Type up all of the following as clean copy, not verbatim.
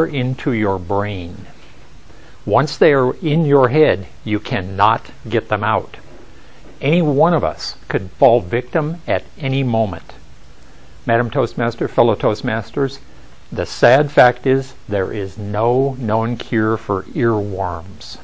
into your brain. Once they are in your head, you cannot get them out. Any one of us could fall victim at any moment. Madam Toastmaster, fellow Toastmasters, the sad fact is there is no known cure for earworms.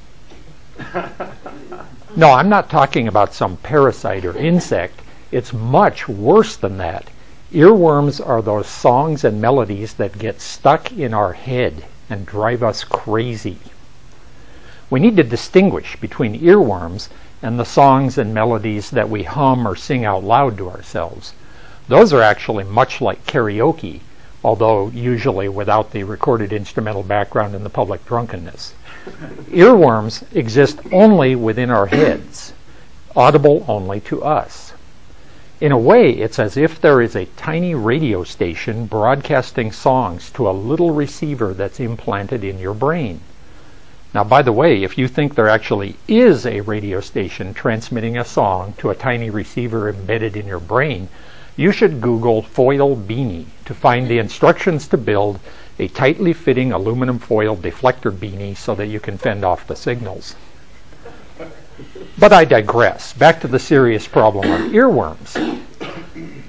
No, I'm not talking about some parasite or insect. It's much worse than that. Earworms are those songs and melodies that get stuck in our head and drive us crazy. We need to distinguish between earworms and the songs and melodies that we hum or sing out loud to ourselves. Those are actually much like karaoke, although usually without the recorded instrumental background and the public drunkenness. Earworms exist only within our heads, audible only to us. In a way, it's as if there is a tiny radio station broadcasting songs to a little receiver that's implanted in your brain. Now, by the way, if you think there actually is a radio station transmitting a song to a tiny receiver embedded in your brain, you should Google foil beanie to find the instructions to build a tightly fitting aluminum foil deflector beanie so that you can fend off the signals. But I digress. Back to the serious problem of earworms.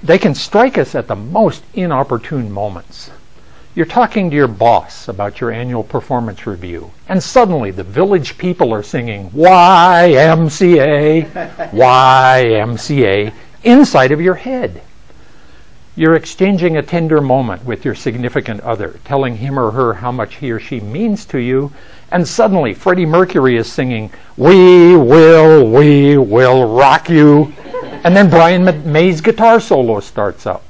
They can strike us at the most inopportune moments. You're talking to your boss about your annual performance review, and suddenly the village people are singing YMCA, YMCA inside of your head. You're exchanging a tender moment with your significant other, telling him or her how much he or she means to you, and suddenly Freddie Mercury is singing, we will rock you, and then Brian May's guitar solo starts up.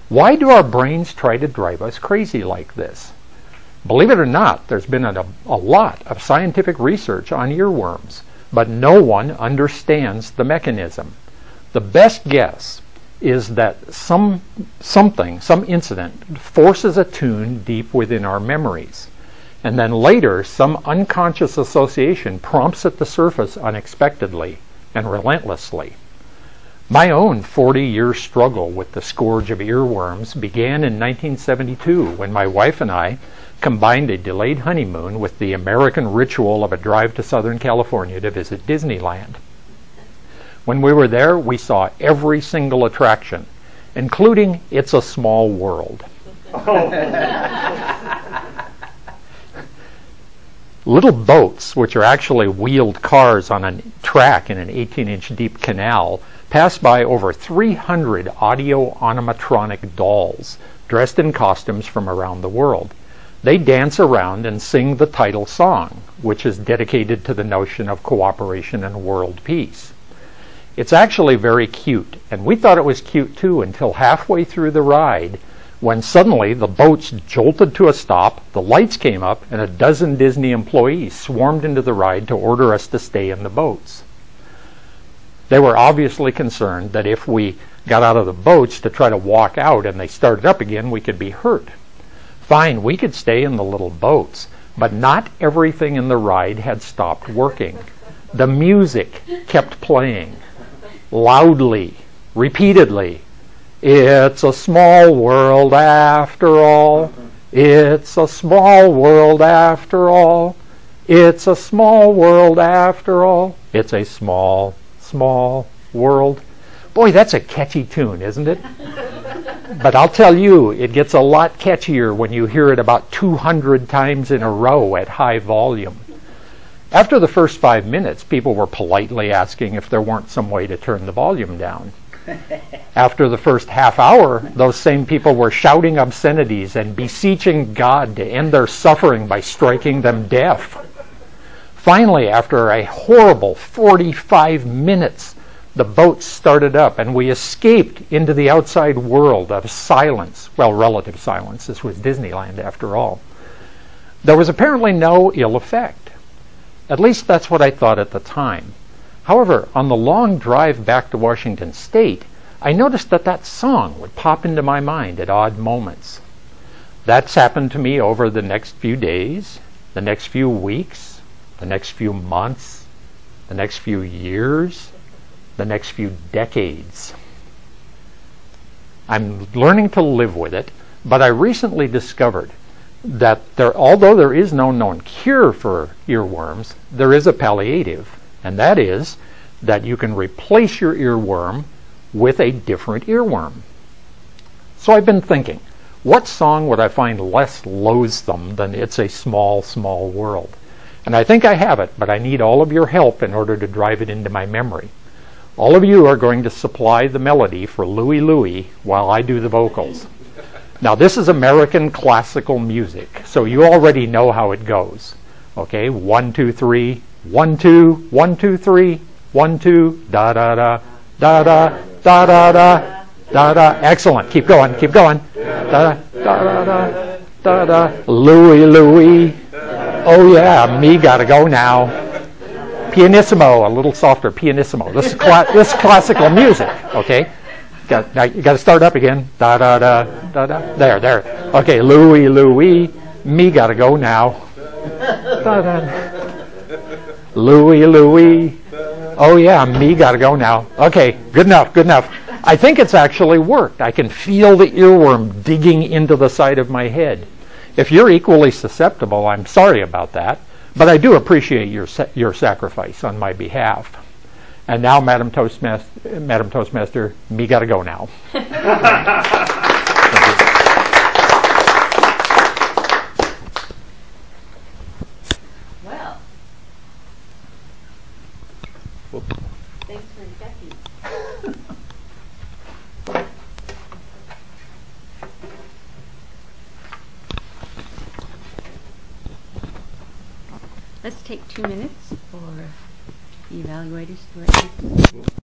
Why do our brains try to drive us crazy like this? Believe it or not, there's been a lot of scientific research on earworms, but no one understands the mechanism. The best guess is that some incident forces a tune deep within our memories, and then later some unconscious association prompts it to surface unexpectedly and relentlessly. My own 40-year struggle with the scourge of earworms began in 1972 when my wife and I combined a delayed honeymoon with the American ritual of a drive to Southern California to visit Disneyland. When we were there, we saw every single attraction, including It's a Small World. Little boats, which are actually wheeled cars on a track in an 18-inch deep canal, pass by over 300 audio animatronic dolls dressed in costumes from around the world. They dance around and sing the title song, which is dedicated to the notion of cooperation and world peace. It's actually very cute, and we thought it was cute too until halfway through the ride, when suddenly the boats jolted to a stop, the lights came up, and a dozen Disney employees swarmed into the ride to order us to stay in the boats. They were obviously concerned that if we got out of the boats to try to walk out and they started up again, we could be hurt. Fine, we could stay in the little boats, but not everything in the ride had stopped working. The music kept playing, loudly, repeatedly. It's a small world after all. It's a small world after all. It's a small world after all. It's a small world. Boy, that's a catchy tune, isn't it? But I'll tell you, it gets a lot catchier when you hear it about 200 times in a row at high volume. After the first 5 minutes, people were politely asking if there weren't some way to turn the volume down. After the first half hour, those same people were shouting obscenities and beseeching God to end their suffering by striking them deaf. Finally, after a horrible 45 minutes, the boat started up and we escaped into the outside world of silence. Well, relative silence. This was Disneyland after all. There was apparently no ill effect. At least that's what I thought at the time. However, on the long drive back to Washington State, I noticed that song would pop into my mind at odd moments. That's happened to me over the next few days, the next few weeks, the next few months, the next few years, the next few decades. I'm learning to live with it, but I recently discovered that although there is no known cure for earworms, there is a palliative, and that is that you can replace your earworm with a different earworm. So I've been thinking, what song would I find less loathsome than It's a Small, Small World? And I think I have it, but I need all of your help in order to drive it into my memory. All of you are going to supply the melody for Louie Louie while I do the vocals. Now, this is American classical music, so you already know how it goes. Okay, 1, 2, 3, 1, 2, 1, 2, 3, 1, 2, da da da, da da, da da da, da da. Excellent. Keep going, keep going. Da da da da da da. Louie Louie. Oh yeah, me gotta go now. Pianissimo, a little softer, pianissimo. This is classical music, okay? Now you got to start up again. Da da da da da. There. Okay, Louie Louie, me gotta go now. Da da. Louie Louie. Oh yeah, me gotta go now. Okay, good enough, good enough. I think it's actually worked. I can feel the earworm digging into the side of my head. If you're equally susceptible, I'm sorry about that, but I do appreciate your sacrifice on my behalf. And now, Madam Toastmaster, me gotta go now. Well, thanks for accepting. Let's take 2 minutes for the evaluators to write.